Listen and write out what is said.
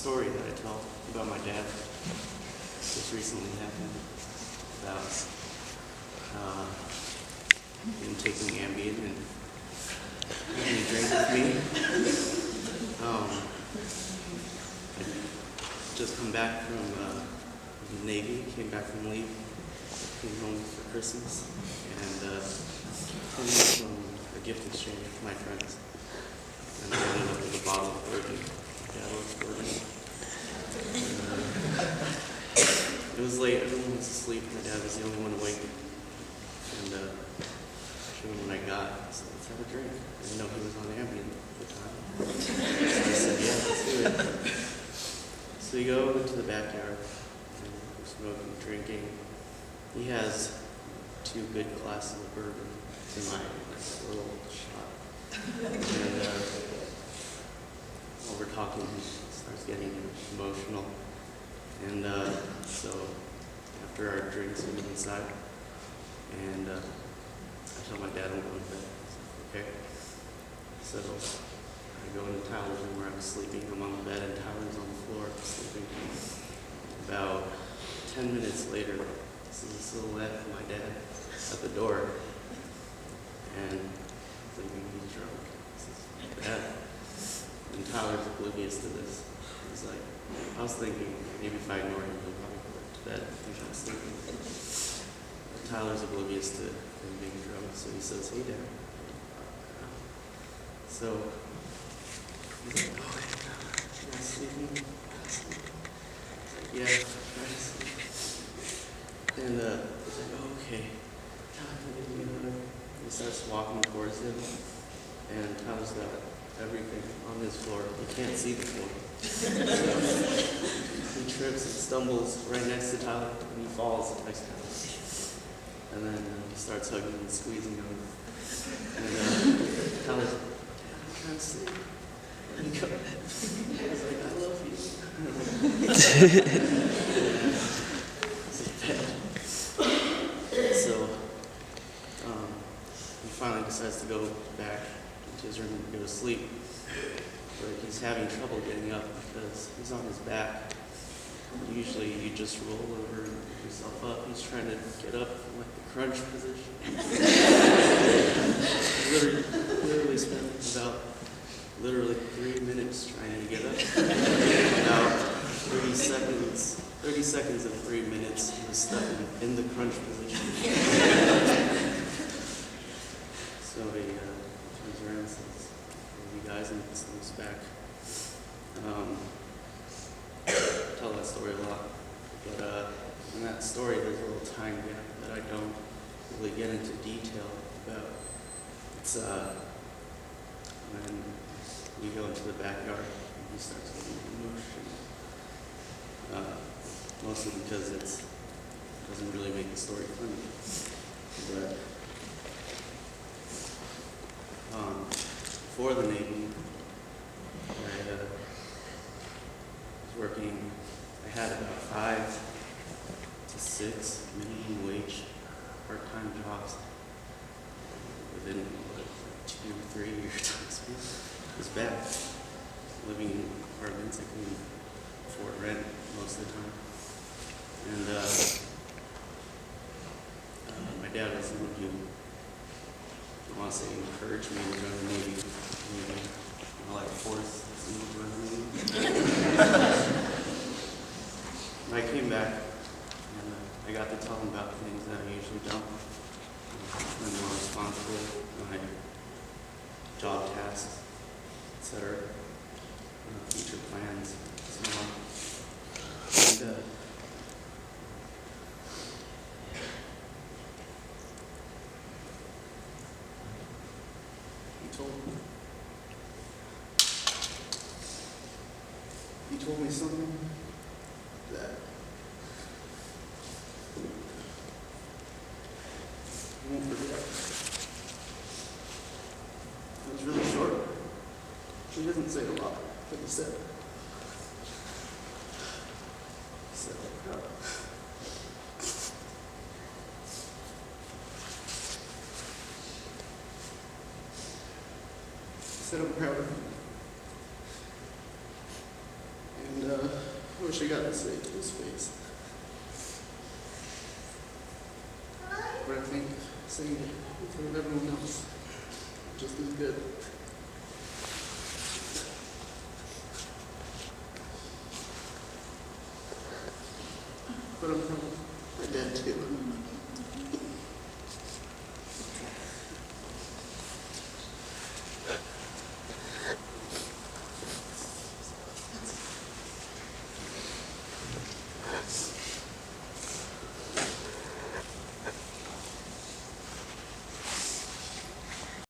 story that I tell about my dad. Just recently happened about him taking Ambien and having a drink with me. I just come back from the Navy, came back from leave, came home for Christmas, and came home from a gift exchange with my friends. And I ended up with a bottle of bourbon. Yeah, I love bourbon. It was late, everyone was asleep, my dad was the only one awake. And actually when I got, I said, let's have a drink. I didn't know he was on Ambien at the time. So I said, yeah, let's do it. So we go into the backyard, and we're smoking, drinking. He has 2 good glasses of bourbon to my little shot. And while we're talking, he starts getting emotional. And so after our drinks, we went inside. And I tell my dad I'm going to bed. Okay. So I go into Tyler's room where I'm sleeping. I'm on the bed and Tyler's on the floor sleeping. About 10 minutes later, I see a silhouette of my dad at the door. And I'm thinking he's drunk. This is my dad. And Tyler's oblivious to this. He's like, I was thinking, maybe if I ignore him, he'll probably go to bed. He's not sleeping. But Tyler's oblivious to him being drunk, so he says, hey, Dad. So he's like, oh, hey, Tyler, you're not sleeping? Yeah, try to sleep. And he's like, oh, okay. Tyler, can I get you another? He starts walking towards him, and Tyler's got everything on his floor. He can't see the floor. So he trips and stumbles right next to Tyler, and he falls next to Tyler. And then he starts hugging and squeezing him. And Tyler's like, Dad, I'm trying to sleep. And he goes, he's like, I love you. So he finally decides to go back into his room and go to sleep. But he's having trouble getting up because he's on his back. Usually you just roll over and pick yourself up. He's trying to get up from like the crunch position. literally spent about 3 minutes trying to get up. About 30 seconds of 3 minutes, he was stuck in the crunch position. So he turns around and says, you guys, and slips back. I tell that story a lot, but in that story there's a little time gap that I don't really get into detail about. It's when we go into the backyard and he starts getting emotional. Mostly because it doesn't really make the story funny. But before the Navy, I was working, I had about 5 to 6 minimum wage part-time jobs within like 2 or 3 year time span. It was bad. Living in apartments, I couldn't afford rent most of the time. And my dad was the one who, I want to say, encouraged me to join the Navy. I like force me to join the Navy. And I came back, and I got to tell him about things that I usually don't. I'm more responsible, my job tasks, etc., future plans, so on. And he told me something that I won't forget. It was really short. He doesn't say a lot, but he said, I'm proud. He said, I'm proud of you. And what you got to say to his face. But I think saying it in front of everyone else just as good. But I'm proud of my dad too.